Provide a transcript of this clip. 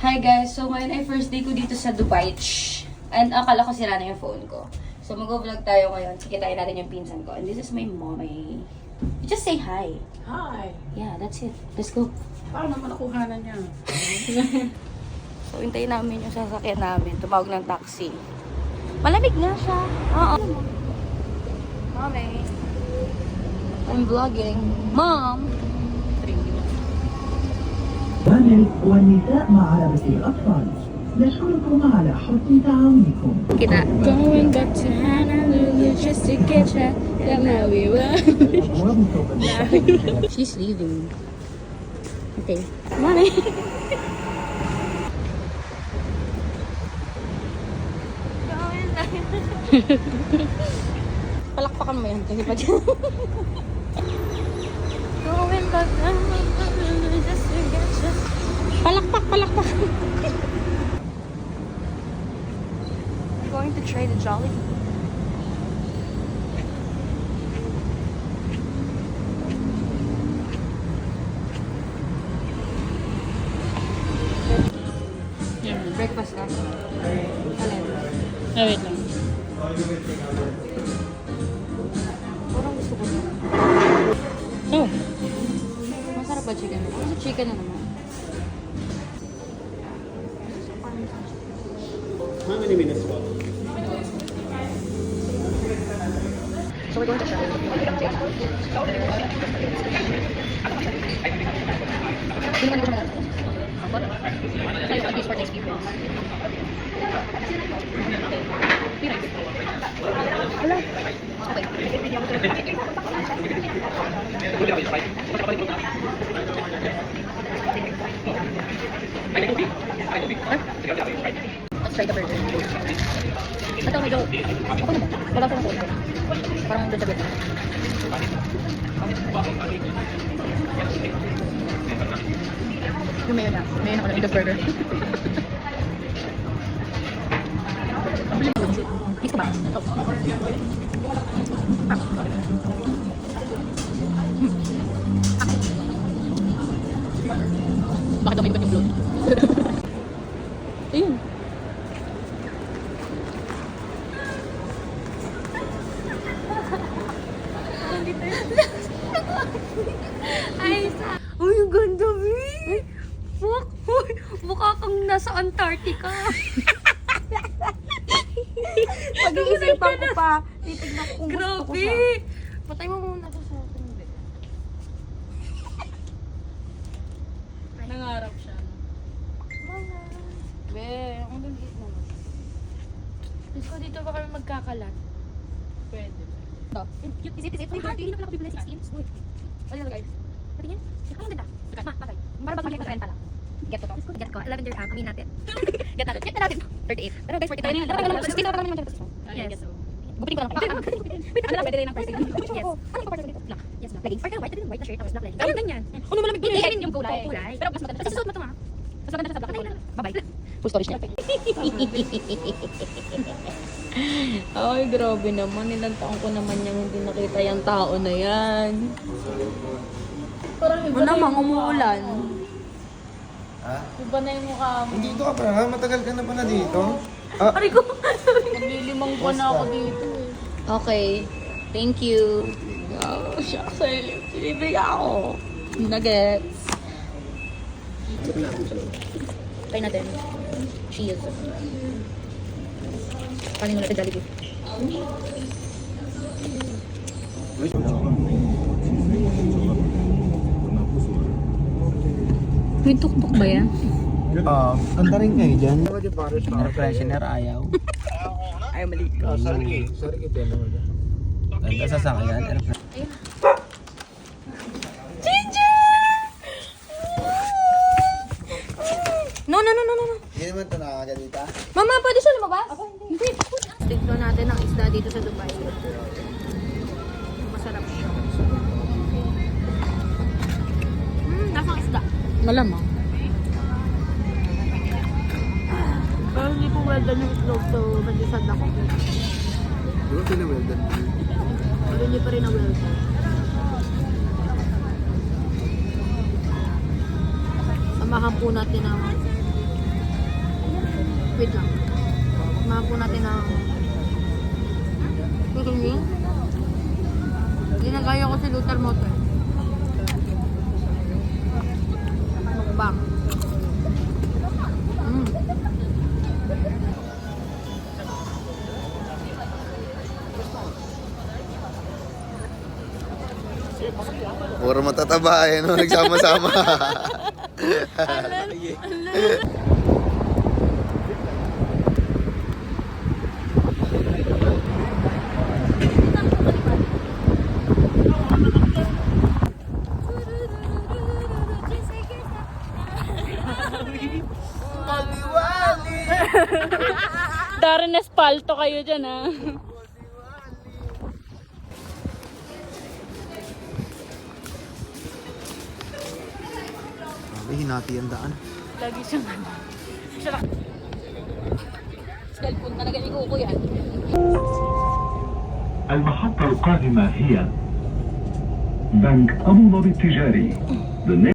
Hi guys! So ngayon ay first day ko dito sa Dubai. And akala ko sira na yung phone ko. So mag-vlog tayo ngayon. Sikitain natin yung pinsan ko. And this is my mommy. Just say hi. Hi. Yeah, that's it. Let's go. Paano naman nakuhanan niya? So hintayin namin yung sasakyan namin. Tumawag ng taxi. Malamig nga siya. Oo. Mommy. I'm vlogging. Mom! الرجال والنساء مع عربة الأطفال نشكركم على حسن تعاونكم. Kita. Going back to Honolulu just to get you. That's how we were. She's leaving. Okay. Mommy! Palakpakan mo yan. Kasi pa dyan. Going back to Honolulu just to get you. Palakpak, palakpak. I'm going to try the Jollibee. Breakfast ka? Alin? Wait lang. Parang gusto ko na. Oh. Masarap ba chicken? Kasi chicken na naman. How many minutes po? So we're going to try. Sino man gusto mo? What? Tayo at least for the experience. Wala. Okay. Let's try the burger. Ito, medyo... Ako naman. Wala ko na po. Parang doon sa gitna. Yung mayo na. Mayo na ko lang. Ito burger. Mix ko ba? Ito. Bakit daw may iba't yung blood? Ayun. Ay, uy, ang ganda, Bi! Fuck! Uy, mukha kang nasa Antarctica. Pag-iisipan ko pa. Titignan ko kung gusto ko Grabe! siya. Patay mo muna to sa akin, Bi. Nangarap siya. Be, ang liit naman. Gusto ko dito ba kami magkakalat? Pwede. Ito. Is it? Uy, hindi na pala ako bibili 16. Uy. Ano yan, guys? Patingin. Ang ganda. Ma, patay. Parang bagay ko sa pala. Get ko to. Get ko. Lavender amin natin. Get natin. Get na natin. 38. Pero guys, 42. Sige na naman yung Yes. Gupitin ko lang. Wait, ano lang, pwede rin ng first aid. Yes. Ano yung dito? Black. Yes, black. Leggings. Or white. White na shirt. Tapos black leggings. Ano? Ano ganyan? Ano malamig Hindi, din yung kulay. Pero mas maganda. Kasi suot mo ito nga. Mas maganda sa black. Patay na. Bye-bye. Full storage niya. Ay, grabe naman. Ilang taon ko naman yung hindi nakita yung tao na yan. Parang iba Ano naman, umuulan. Ha? Iba na yung mukha mo. Dito ka pa, matagal ka na pa na dito. Aray ko. Naglilimang pa na ako dito eh. Okay. Thank you. Oh, shucks. Libre ako. Nuggets. Try natin. Cheese. Kanin mo natin Jollibee. May tuktok ba yan? Kanta rin kayo dyan. Air freshener ayaw. Ay, mali. Sorry kita naman. Ganda sa sakyan. Air freshener. No. Hindi naman ito nakakagalita. Mama, pwede siya lumabas? Hindi. Tignan natin ang isda dito sa Dubai. Masarap siya. Lasang isda. Malamang. Pero hindi po well done yung itlog, so mag-isad ako. Diba pinaweldan? Pero hindi pa rin na well done. Samahan po natin ang Wait lang. Kumahan po natin ng turunyo. Ginagaya ko si Luther Moto. Mukbang. Puro matataba eh, no? Nagsama-sama. Darren Espalto kayo dyan, ha? Hinati ang daan. Lagi siyang cellphone talaga ni Kuko yan. المحطة القادمة هي بنك أبو ظبي التجاري. The next